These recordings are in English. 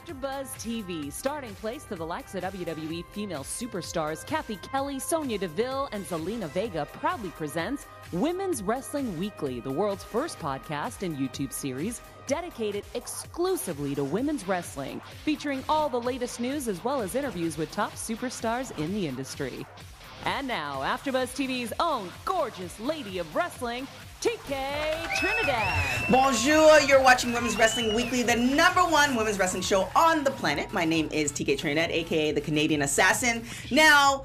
AfterBuzz TV, starting place to the likes of WWE female superstars Kathy Kelly, Sonya Deville, and Zelina Vega proudly presents Women's Wrestling Weekly, the world's first podcast and YouTube series dedicated exclusively to women's wrestling, featuring all the latest news as well as interviews with top superstars in the industry. And now, AfterBuzz TV's own gorgeous lady of wrestling, TK Trinidad. Bonjour, you're watching Women's Wrestling Weekly, the #1 women's wrestling show on the planet. My name is TK Trinidad, aka the Canadian Assassin. Now,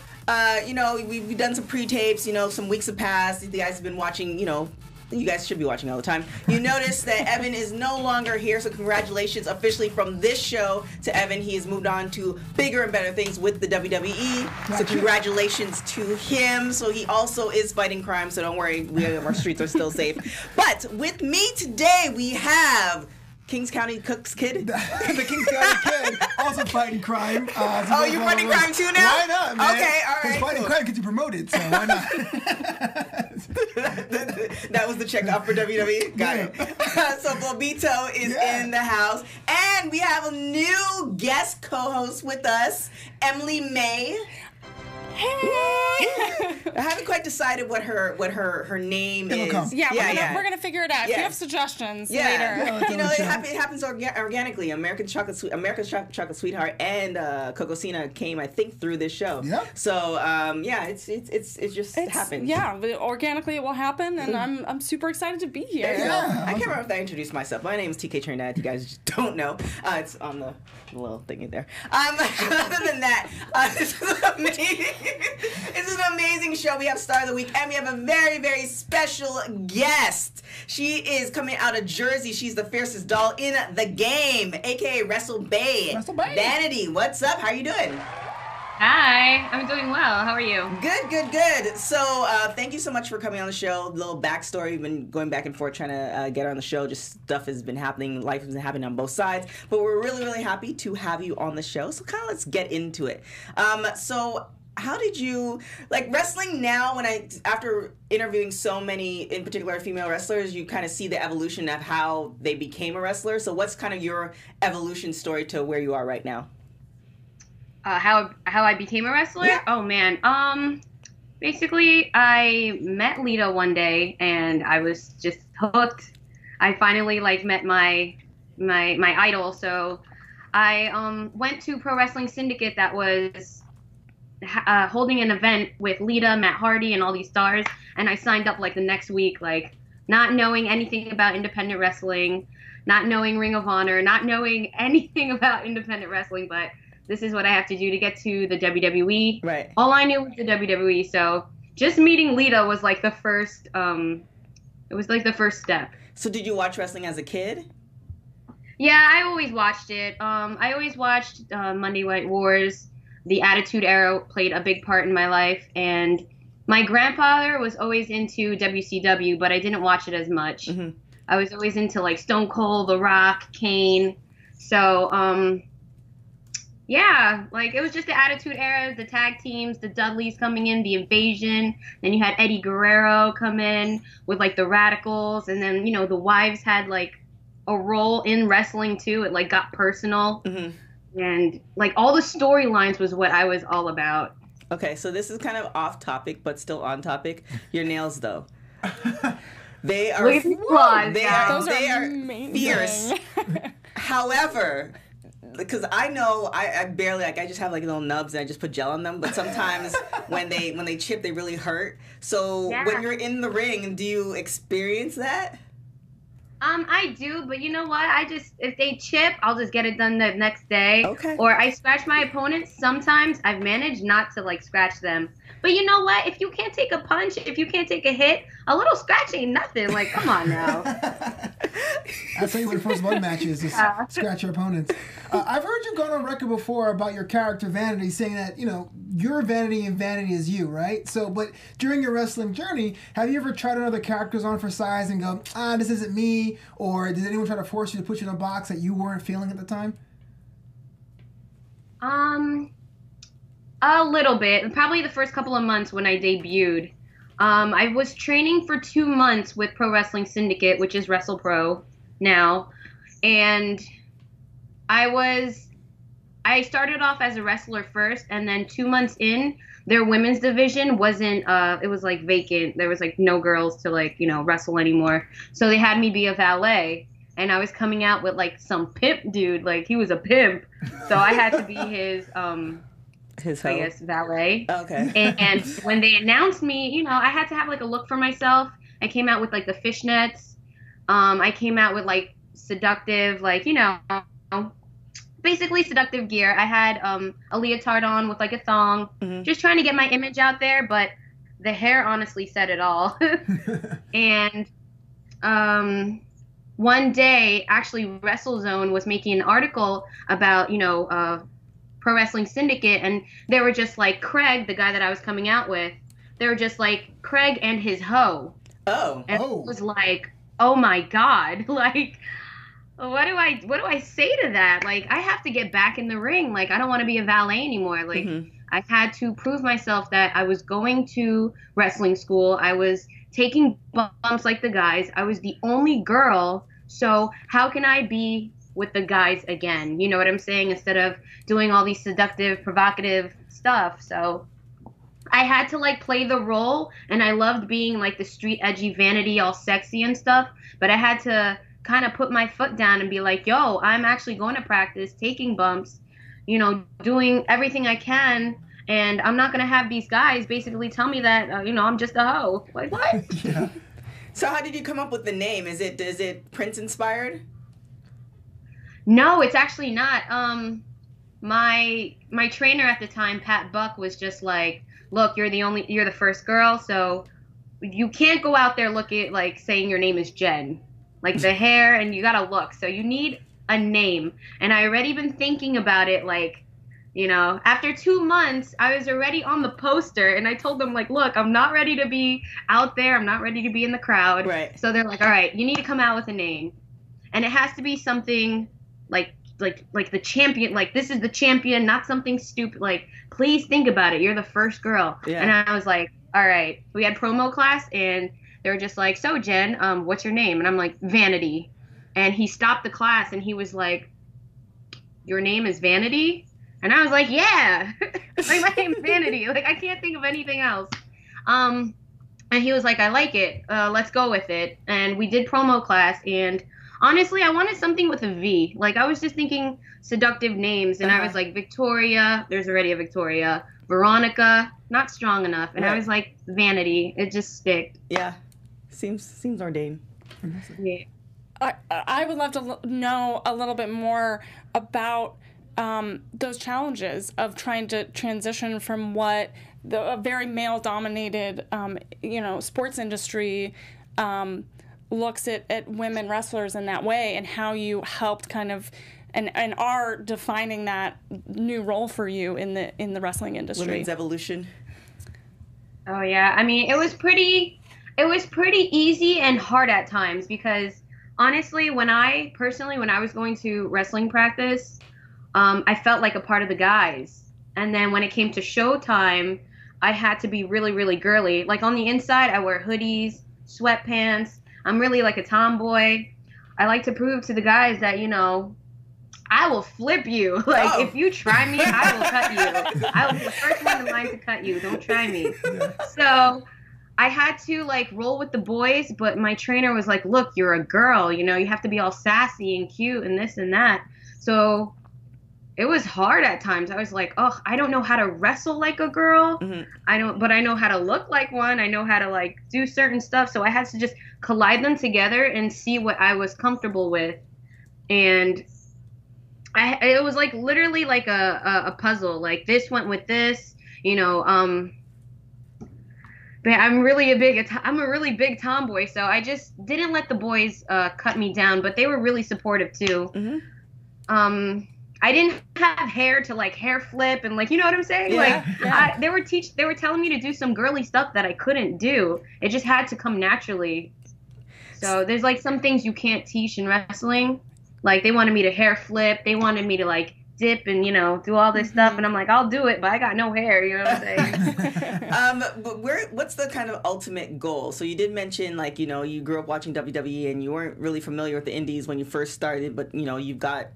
we've done some pre-tapes, some weeks have passed. The guys have been watching, you guys should be watching all the time. You notice that Evan is no longer here, so congratulations officially from this show to Evan. He has moved on to bigger and better things with the WWE. So congratulations to him. So he also is fighting crime, so don't worry, our streets are still safe. But with me today, we have Kings County Cook's Kid. The Kings County Kid, also fighting crime. Oh, you're fighting crime too now? Why not, man? Okay, all right. He's fighting crime because you promoted, so why not? That was the check off for WWE. Got it. So Bobito is in the house. And we have a new guest co-host with us, Emily May. Hey! I haven't quite decided what her name is. Come. We're gonna figure it out. If you have suggestions later. It happens organically. America's Chocolate Sweetheart and Coco Cena came, I think, through this show. Yeah. So it just happened. Yeah, but organically it will happen, and I'm super excited to be here. Yeah. I can't remember if I introduced myself. My name is TK Trinidad. If you guys just don't know, it's on the little thingy there. Other than that, this is an amazing show. We have Star of the Week, and we have a very, very special guest. She is coming out of Jersey. She's the fiercest doll in the game, a.k.a. Wrestle Bae. Vanity, what's up? How are you doing? Hi, I'm doing well. How are you? Good. So, thank you so much for coming on the show. A little backstory. We've been going back and forth trying to get her on the show. Just stuff has been happening. Life has been happening on both sides. But we're really, really happy to have you on the show. So, kind of let's get into it. How did you like wrestling now? After interviewing so many, in particular female wrestlers, you kind of see the evolution of how they became a wrestler. So what's kind of your evolution story to where you are right now? How I became a wrestler? Yeah. Oh man. Basically, I met Lita one day, and I was just hooked. I finally met my idol. So I went to Pro Wrestling Syndicate that was holding an event with Lita, Matt Hardy, and all these stars, and I signed up the next week, not knowing anything about independent wrestling, not knowing Ring of Honor, not knowing anything about independent wrestling, but this is what I have to do to get to the WWE. Right. All I knew was the WWE, so just meeting Lita was the first. It was the first step. So did you watch wrestling as a kid? Yeah, I always watched it. I always watched Monday Night Wars. The Attitude Era played a big part in my life, and my grandfather was always into WCW, but I didn't watch it as much. Mm-hmm. I was always into Stone Cold, The Rock, Kane. So, it was just the Attitude Era, the tag teams, the Dudleys coming in, the Invasion. Then you had Eddie Guerrero come in with the Radicals, and then the wives had a role in wrestling too. It got personal. Mm-hmm. And all the storylines was what I was all about. Okay, so this is kind of off topic, but still on topic. Your nails, though, they are fierce. However, because I know I barely I just have little nubs and I just put gel on them. But sometimes when they chip, they really hurt. So when you're in the ring, do you experience that? I do, but you know what? If they chip, I'll just get it done the next day. Okay. Or I scratch my opponents. Sometimes I've managed not to scratch them. But you know what? If you can't take a punch, if you can't take a hit, a little scratch ain't nothing. Come on now. I'll tell you what the first blood match is scratch your opponents. I've heard you go on record before about your character Vanity, saying that, you're Vanity and Vanity is you, right? So, but during your wrestling journey, have you ever tried on other characters on for size and go, this isn't me? Or did anyone try to force you to put you in a box that you weren't feeling at the time? A little bit. Probably the first couple of months when I debuted. I was training for 2 months with Pro Wrestling Syndicate, which is WrestlePro now. And I was I started off as a wrestler first, and then 2 months in, their women's division wasn't, it was like vacant. There was like no girls to like, wrestle anymore. So they had me be a valet, and I was coming out with like some pimp dude. Like he was a pimp. So I had to be his I guess, valet. Okay. And when they announced me, I had to have like a look for myself. I came out with like the fishnets. I came out with like seductive, like, basically seductive gear. I had a leotard on with like a thong, just trying to get my image out there. But the hair honestly said it all. And one day, actually, WrestleZone was making an article about, Pro Wrestling Syndicate, and they were just like Craig, the guy that I was coming out with. They were just like Craig and his hoe. Oh. And it was like, oh my God, like, what do I say to that? Like, I have to get back in the ring. Like, I don't want to be a valet anymore. Like, I had to prove myself that I was going to wrestling school. I was taking bumps like the guys. I was the only girl. So how can I be with the guys again? You know what I'm saying? Instead of doing all these seductive, provocative stuff. So I had to like play the role, and I loved being like the street edgy Vanity, all sexy and stuff. But I had to kind of put my foot down and be like, yo, I'm actually going to practice, taking bumps, doing everything I can. And I'm not going to have these guys basically tell me that, I'm just a hoe. Like, what? Yeah. So how did you come up with the name? Is it Prince inspired? No, it's actually not. My trainer at the time, Pat Buck, was just like, look, you're the first girl, so you can't go out there looking like saying your name is Jen. Like the hair, and you gotta look. So you need a name. And I already been thinking about it, like, after 2 months, I was already on the poster, and I told them, like, look, I'm not ready to be out there. I'm not ready to be in the crowd. Right. So they're like, all right, you need to come out with a name. And it has to be something like the champion, like this is the champion, not something stupid. Like, please think about it. You're the first girl. Yeah. And I was like, all right. We had promo class, and they were just like, so Jen, what's your name? And I'm like, Vanity. And he stopped the class, and he was like, your name is Vanity? And I was like, yeah. Like, my name's Vanity. Like, I can't think of anything else. And he was like, I like it. Let's go with it. And we did promo class, and honestly, I wanted something with a V. Like, I was just thinking seductive names, and I was like, Victoria, there's already a Victoria. Veronica, not strong enough. And I was like, Vanity. It just sticked. Yeah. Seems ordained. Yeah. I would love to know a little bit more about those challenges of trying to transition from what a very male-dominated, sports industry looks at women wrestlers in that way, and how you helped kind of and are defining that new role for you in the wrestling industry. Women's evolution. Oh yeah, I mean, it was pretty easy and hard at times, because honestly, when I was going to wrestling practice, I felt like a part of the guys. And then when it came to showtime, I had to be really, really girly. Like, on the inside, I wear hoodies, sweatpants. I'm really like a tomboy. I like to prove to the guys that, I will flip you. Like, if you try me, I will cut you. I will be the first one in line to cut you. Don't try me. Yeah. So I had to, like, roll with the boys, but my trainer was like, look, you're a girl. You have to be all sassy and cute and this and that. So it was hard at times. I was like, oh, I don't know how to wrestle like a girl. Mm-hmm. But I know how to look like one. I know how to, like, do certain stuff. So I had to just collide them together and see what I was comfortable with. And it was like literally like a puzzle. Like, this went with this, but I'm a really big tomboy, so I just didn't let the boys cut me down, but they were really supportive too. Mm-hmm. I didn't have hair to, like, hair flip and, like, you know what I'm saying? Yeah, they were telling me to do some girly stuff that I couldn't do. It just had to come naturally. So there's, like, some things you can't teach in wrestling. Like, they wanted me to hair flip. They wanted me to, like, dip and, do all this stuff. And I'm like, I'll do it, but I got no hair. You know what I'm saying? But what's the kind of ultimate goal? So you did mention, like, you grew up watching WWE and you weren't really familiar with the indies when you first started, but, you got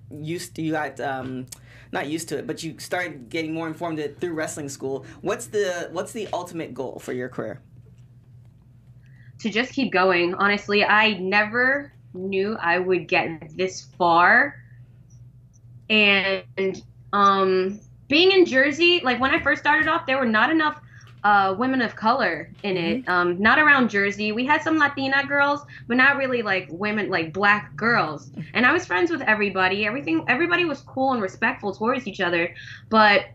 not used to it, but you started getting more informed through wrestling school. What's the ultimate goal for your career? To just keep going. Honestly, I never knew I would get this far. And being in Jersey, like when I first started off, there were not enough women of color in it. Not around Jersey. We had some Latina girls, but not really like women, like black girls. And I was friends with everybody. Everybody was cool and respectful towards each other. But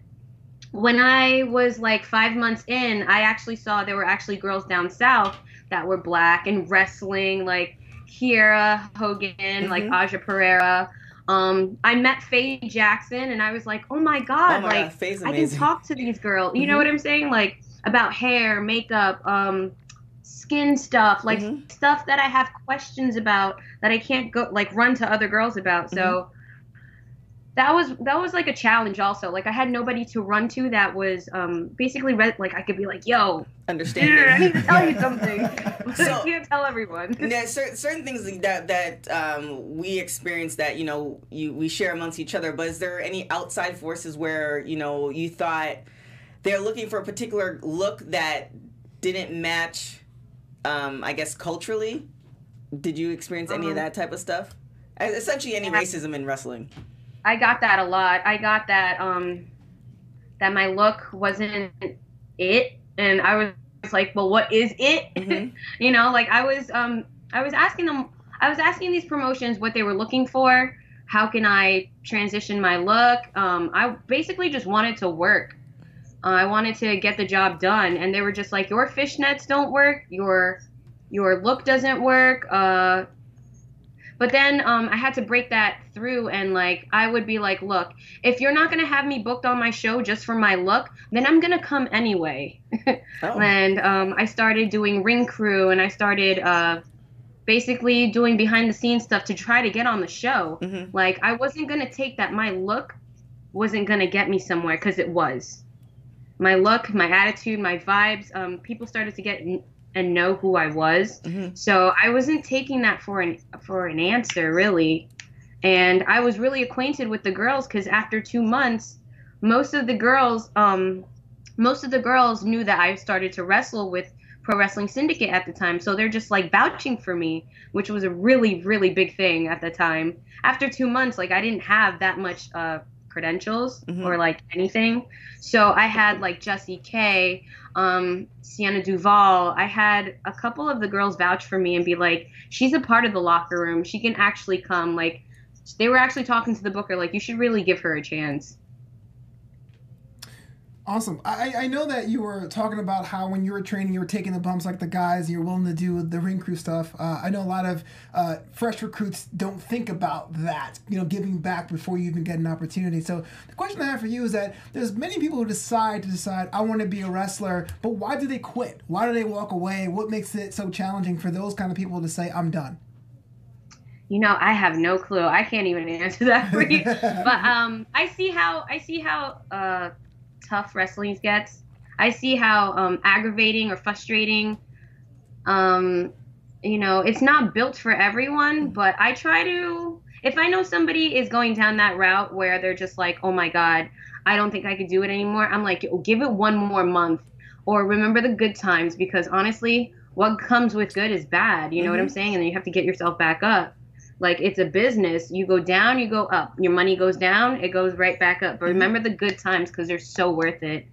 when I was like 5 months in, I actually saw there were actually girls down south that were black and wrestling, like Kiera Hogan, like Aja Pereira. I met Faye Jackson, and I was like, oh my God, like Faye's I amazing. can talk to these girls. You know what I'm saying? Like about hair, makeup, skin stuff, like stuff that I have questions about that I can't go like run to other girls about. So that was like a challenge also. Like I had nobody to run to that was basically like I could be like, yo, understand. I need to tell you something. So, I can't tell everyone. Yeah, certain things that we experience that we share amongst each other. But is there any outside forces where you thought they're looking for a particular look that didn't match? I guess culturally, did you experience any of that type of stuff? Essentially, any racism in wrestling. I got that a lot. I got that that my look wasn't it, and I was like, well, what is it? Like I was asking these promotions what they were looking for. How can I transition my look? I basically just wanted to work. I wanted to get the job done, and they were just like, your fishnets don't work. Your look doesn't work. But then I had to break that through, and like I would be like, look, if you're not gonna have me booked on my show just for my look, then I'm gonna come anyway. And I started doing ring crew, and I started basically doing behind the scenes stuff to try to get on the show. Like I wasn't gonna take that my look wasn't gonna get me somewhere, because it was. My look, my attitude, my vibes, people started to get and know who I was. So I wasn't taking that for an answer, really. And I was really acquainted with the girls, because after 2 months, most of the girls knew that I started to wrestle with Pro Wrestling Syndicate at the time. So they're just like vouching for me, which was a really, really big thing at the time. After 2 months, like I didn't have that much credentials or like anything. So I had like Jessie K, Sienna Duval. I had a couple of the girls vouch for me and be like, she's a part of the locker room. She can actually come. Like they were actually talking to the booker, like, you should really give her a chance. Awesome. I know that you were talking about how when you were training, you were taking the bumps like the guys, you're willing to do the ring crew stuff. I know a lot of fresh recruits don't think about that, giving back before you even get an opportunity. So the question I have for you is that there's many people who decide, I want to be a wrestler, but why do they quit? Why do they walk away? What makes it so challenging for those kind of people to say, I'm done? I have no clue. I can't even answer that for you. But I see how tough wrestling gets. I see how aggravating or frustrating. It's not built for everyone, but I try to. If I know somebody is going down that route where they're just like, oh my God, I don't think I could do it anymore, I'm like, give it one more month, or remember the good times, because honestly, what comes with good is bad. You know what I'm saying? And then you have to get yourself back up. Like, it's a business. You go down, you go up. Your money goes down, it goes right back up. But remember the good times, because they're so worth it.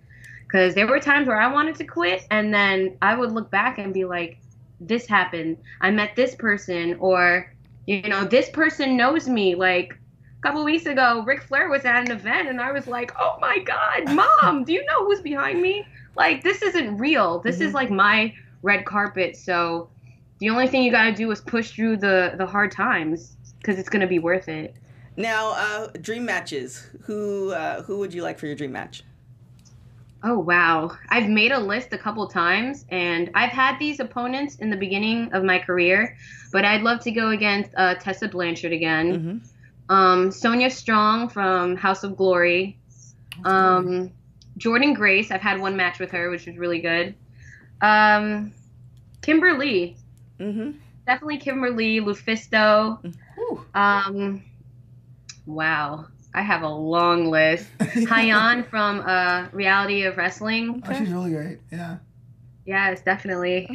Because there were times where I wanted to quit, and then I would look back and be like, this happened. I met this person, or, this person knows me. Like, a couple weeks ago, Ric Flair was at an event, and I was like, oh my God, Mom, do you know who's behind me? Like, this isn't real. This is like my red carpet. So the only thing you got to do is push through the hard times, because it's going to be worth it. Now, dream matches. Who would you like for your dream match? Oh, wow. I've made a list a couple times, and I've had these opponents in the beginning of my career, but I'd love to go against Tessa Blanchard again. Sonia Strong from House of Glory. Jordan Grace, I've had one match with her, which was really good. Kimberly. Definitely Kimberly, Lufisto. Wow. I have a long list. Hyan from Reality of Wrestling. Oh, she's really great. Yeah. Yes, definitely.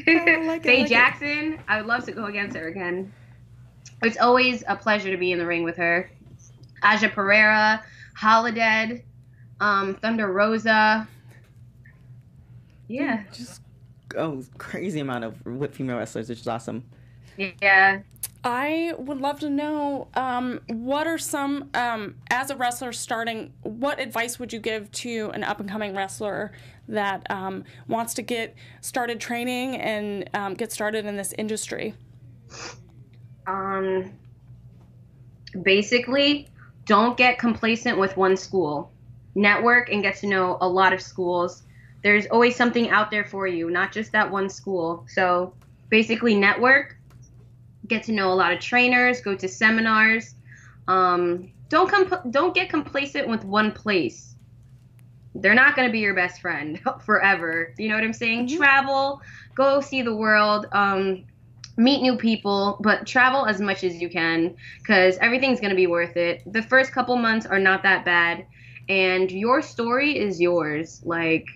Faye Jackson. I would love to go against her again. It's always a pleasure to be in the ring with her. Aja Pereira, Holodead, Thunder Rosa. Yeah. Just crazy amount of female wrestlers, which is awesome. Yeah. I would love to know what are some, as a wrestler starting, what advice would you give to an up-and-coming wrestler that wants to get started training and get started in this industry? Basically, don't get complacent with one school. Network and get to know a lot of schools. There's always something out there for you, not just that one school. So basically network, get to know a lot of trainers, go to seminars. Don't get complacent with one place. They're not going to be your best friend forever. You know what I'm saying? Travel, go see the world, meet new people, but travel as much as you can because everything's going to be worth it. The first couple months are not that bad, and your story is yours. Like,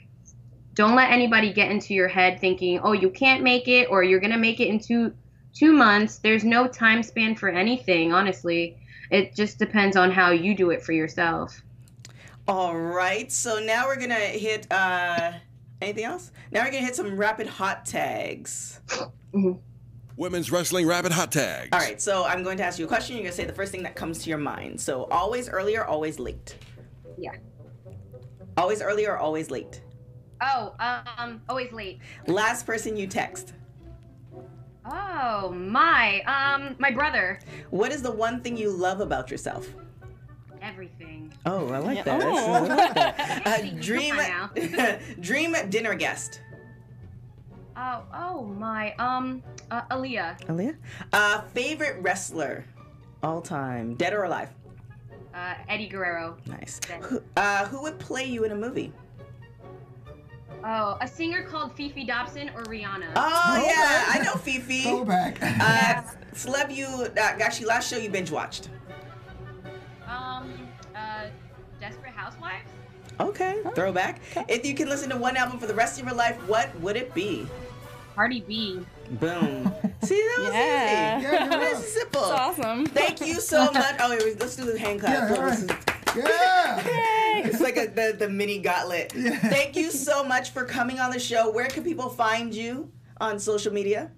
don't let anybody get into your head thinking, oh, you can't make it or you're going to make it in 2 months. There's no time span for anything, honestly. It just depends on how you do it for yourself. All right, so now we're going to hit, anything else? Now we're going to hit some rapid hot tags. Women's Wrestling Rapid Hot Tags. All right, so I'm going to ask you a question. You're going to say the first thing that comes to your mind. So always early or always late? Yeah. Always early or always late? Oh, always late. Last person you text? Oh, my brother. What is the one thing you love about yourself? Everything. Oh, I like that. Oh. I like that. Dream dinner guest. Oh my. Aaliyah. Aaliyah? Favorite wrestler all time, dead or alive? Eddie Guerrero. Nice. Who would play you in a movie? Oh, a singer called Fifi Dobson or Rihanna. Oh, yeah, I know Fifi. Go back. Celeb you, actually last show you binge watched? Desperate Housewives? Okay, throwback. Okay. If you can listen to one album for the rest of your life, what would it be? Cardi B. Boom. See, that was easy. Yeah, This is simple. That's awesome. Thank you so much. Oh, wait, let's do the hand clap. Yeah, all right. Yeah. It's like the mini gauntlet. Yeah. Thank you so much for coming on the show. Where can people find you on social media?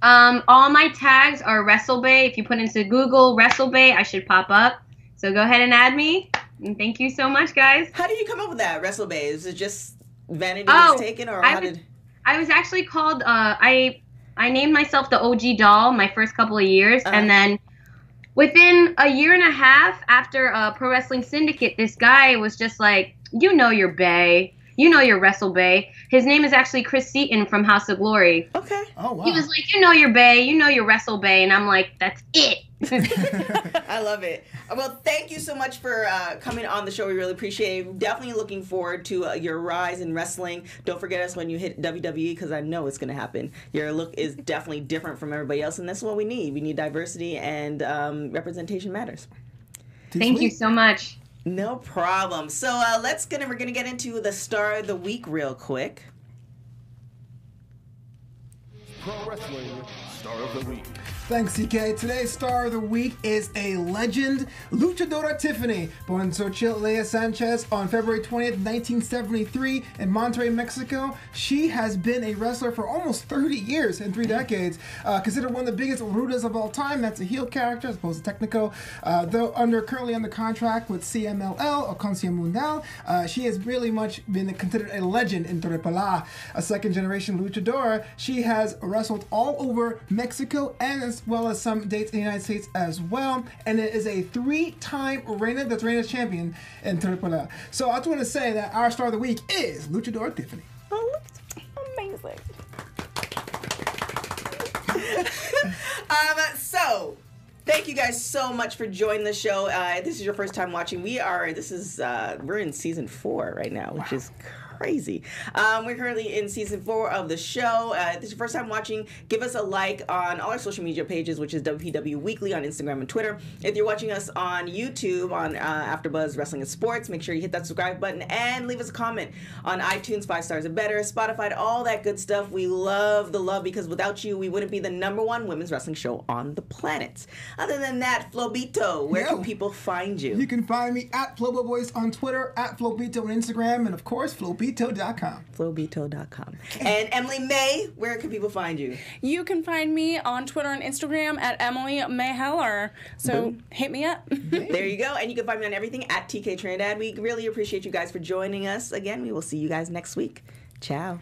All my tags are WrestleBay. If you put into Google WrestleBay, I should pop up. So go ahead and add me. And thank you so much, guys. How did you come up with that, WrestleBay? Is it just Vanity was taken, or I was actually called. I named myself the OG Doll my first couple of years, and then within a year and a half after Pro Wrestling Syndicate, this guy was just like, you know your Bay. You know your WrestleBay. His name is actually Chris Seaton from House of Glory. Okay. Oh, wow. He was like, you know your Bay. You know your WrestleBay. And I'm like, that's it. I love it. Well, thank you so much for coming on the show. We really appreciate it. Definitely looking forward to your rise in wrestling. Don't forget us when you hit WWE, because I know it's going to happen. Your look is definitely different from everybody else, and that's what we need. We need diversity, and representation matters. Thank you so much. No problem. So we're gonna get into the star of the week real quick. Pro Wrestling Star of the Week. Thanks, CK. Today's star of the week is a legend, Luchadora Tiffany, born in Xochitl Sanchez on February 20th, 1973 in Monterrey, Mexico. She has been a wrestler for almost 30 years and 3 decades. Considered one of the biggest rudas of all time. That's a heel character as opposed to technical. Though currently under contract with CMLL or Consejo Mundial, she has really much been considered a legend in Torrepala. A second-generation luchadora, she has wrestled all over Mexico and as well as some dates in the United States as well, and it is a 3-time Reina de Reinas champion in Torrepala. So I just want to say that our star of the week is Luchadora Tiffany. Oh, amazing. So Thank you guys so much for joining the show. This is your first time watching. We're in season 4 right now, which is crazy. We're currently in season 4 of the show. If this is your first time watching, give us a like on all our social media pages, which is WPW Weekly on Instagram and Twitter. If you're watching us on YouTube on AfterBuzz Wrestling and Sports, make sure you hit that subscribe button and leave us a comment on iTunes, 5 stars or better, Spotify, all that good stuff. We love the love because without you, we wouldn't be the #1 women's wrestling show on the planet. Other than that, Flobito, where can people find you? You can find me at Flobo Boyce on Twitter, at Flobito on Instagram, and of course, Flobito.com. Flobito.com. And Emily May, where can people find you? You can find me on Twitter and Instagram at Emily May Heller. So hit me up. There you go. And you can find me on everything at TK Trinidad. We really appreciate you guys for joining us. Again, we will see you guys next week. Ciao.